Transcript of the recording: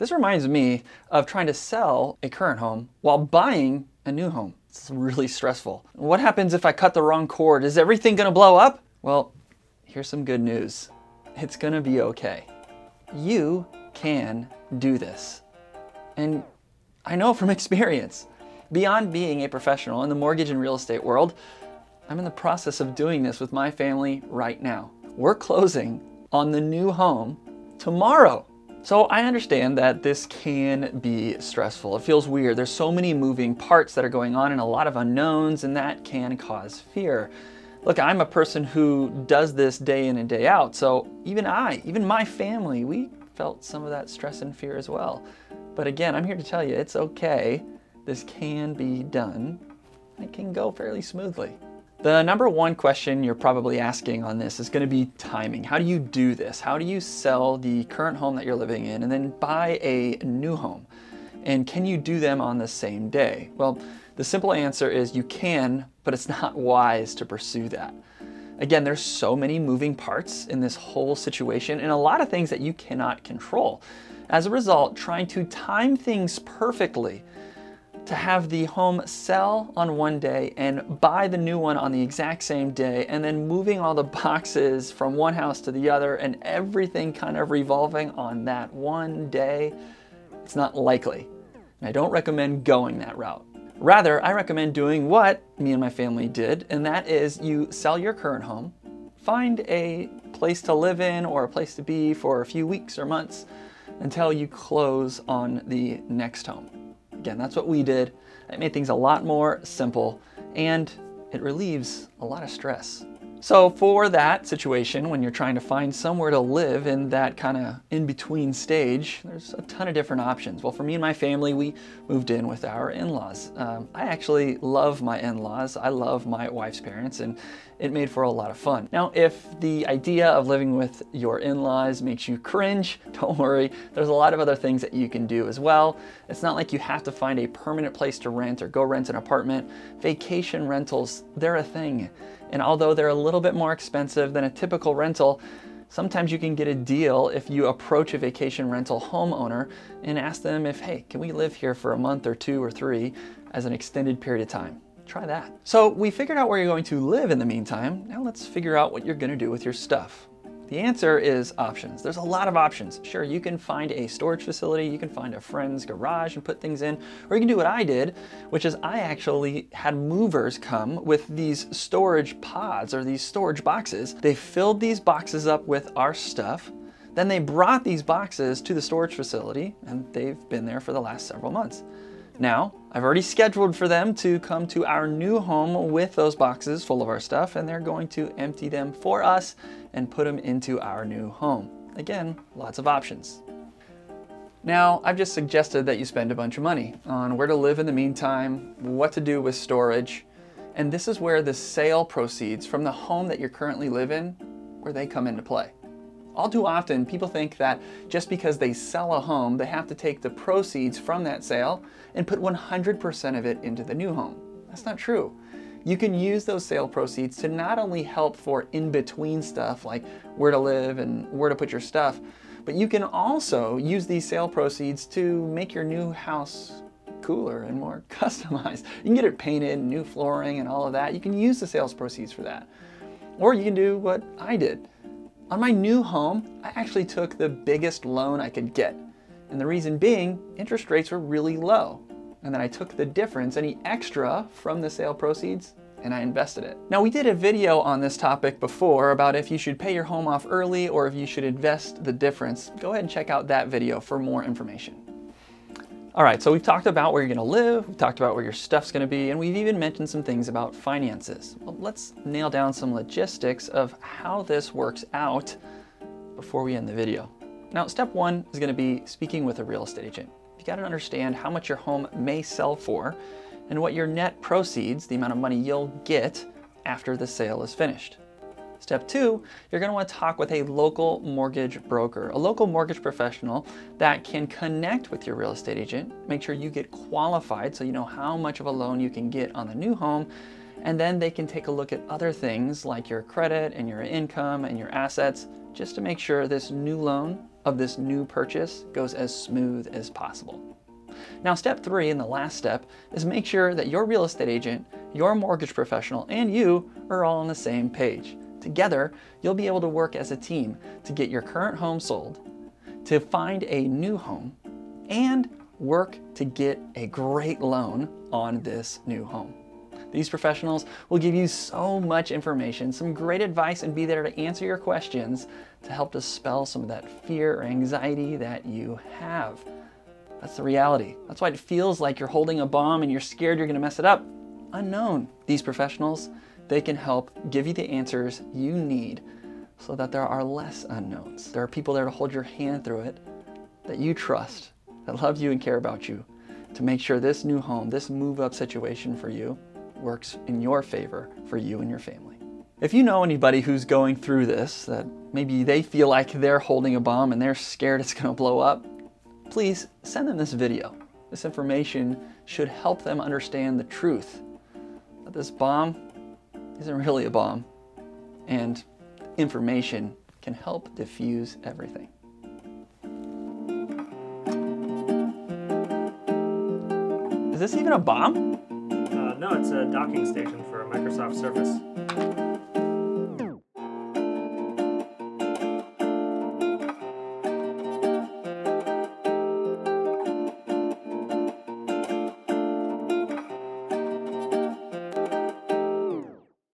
This reminds me of trying to sell a current home while buying a new home. It's really stressful. What happens if I cut the wrong cord? Is everything gonna blow up? Well, here's some good news. It's gonna be okay. You can do this. And I know from experience, beyond being a professional in the mortgage and real estate world, I'm in the process of doing this with my family right now. We're closing on the new home tomorrow. So I understand that this can be stressful. It feels weird. There's so many moving parts that are going on and a lot of unknowns, and that can cause fear. Look, I'm a person who does this day in and day out. So even my family, we felt some of that stress and fear as well. But again, I'm here to tell you, it's okay. This can be done. It can go fairly smoothly. The number one question you're probably asking on this is going to be timing. How do you do this? How do you sell the current home that you're living in and then buy a new home? And can you do them on the same day? Well, the simple answer is you can, but it's not wise to pursue that. Again, there's so many moving parts in this whole situation and a lot of things that you cannot control. As a result, trying to time things perfectly to have the home sell on one day and buy the new one on the exact same day, and then moving all the boxes from one house to the other and everything kind of revolving on that one day, it's not likely. And I don't recommend going that route. Rather, I recommend doing what me and my family did, and that is you sell your current home, find a place to live in or a place to be for a few weeks or months until you close on the next home. Again, that's what we did. It made things a lot more simple and it relieves a lot of stress. So for that situation, when you're trying to find somewhere to live in that kind of in-between stage, there's a ton of different options. Well, for me and my family, we moved in with our in-laws. I actually love my in-laws. I love my wife's parents, and it made for a lot of fun. Now, if the idea of living with your in-laws makes you cringe, don't worry. There's a lot of other things that you can do as well. It's not like you have to find a permanent place to rent or go rent an apartment. Vacation rentals, they're a thing. And although they're a little bit more expensive than a typical rental, sometimes you can get a deal if you approach a vacation rental homeowner and ask them if, hey, can we live here for a month or 2 or 3 as an extended period of time? Try that. So we figured out where you're going to live in the meantime. Now let's figure out what you're going to do with your stuff. The answer is options. There's a lot of options. Sure, you can find a storage facility, you can find a friend's garage and put things in, or you can do what I did, which is I actually had movers come with these storage pods or these storage boxes. They filled these boxes up with our stuff. Then they brought these boxes to the storage facility, and they've been there for the last several months. Now, I've already scheduled for them to come to our new home with those boxes full of our stuff, and they're going to empty them for us and put them into our new home. Again, lots of options. Now, I've just suggested that you spend a bunch of money on where to live in the meantime, what to do with storage, and this is where the sale proceeds from the home that you currently live in, where they come into play. All too often, people think that just because they sell a home, they have to take the proceeds from that sale and put 100% of it into the new home. That's not true. You can use those sale proceeds to not only help for in-between stuff like where to live and where to put your stuff, but you can also use these sale proceeds to make your new house cooler and more customized. You can get it painted, new flooring and all of that. You can use the sales proceeds for that. Or you can do what I did. On my new home, I actually took the biggest loan I could get. And the reason being, interest rates were really low. And then I took the difference, any extra from the sale proceeds, and I invested it. Now, we did a video on this topic before about if you should pay your home off early or if you should invest the difference. Go ahead and check out that video for more information. All right, so we've talked about where you're gonna live, we've talked about where your stuff's gonna be, and we've even mentioned some things about finances. Well, let's nail down some logistics of how this works out before we end the video. Now, step one is gonna be speaking with a real estate agent. You gotta understand how much your home may sell for and what your net proceeds, the amount of money you'll get after the sale is finished. Step two, you're going to want to talk with a local mortgage broker, a local mortgage professional that can connect with your real estate agent, make sure you get qualified so you know how much of a loan you can get on the new home, and then they can take a look at other things like your credit and your income and your assets just to make sure this new loan of this new purchase goes as smooth as possible. Now, step 3, and the last step, is make sure that your real estate agent, your mortgage professional, and you are all on the same page. Together, you'll be able to work as a team to get your current home sold, to find a new home, and work to get a great loan on this new home. These professionals will give you so much information, some great advice, and be there to answer your questions to help dispel some of that fear or anxiety that you have. That's the reality. That's why it feels like you're holding a bomb and you're scared you're going to mess it up. Unknown. These professionals, they can help give you the answers you need so that there are less unknowns. There are people there to hold your hand through it that you trust, that love you and care about you, to make sure this new home, this move-up situation for you works in your favor for you and your family. If you know anybody who's going through this, that maybe they feel like they're holding a bomb and they're scared it's going to blow up, please send them this video. This information should help them understand the truth that this bomb isn't really a bomb, and information can help diffuse everything. Is this even a bomb? No, it's a docking station for a Microsoft Surface.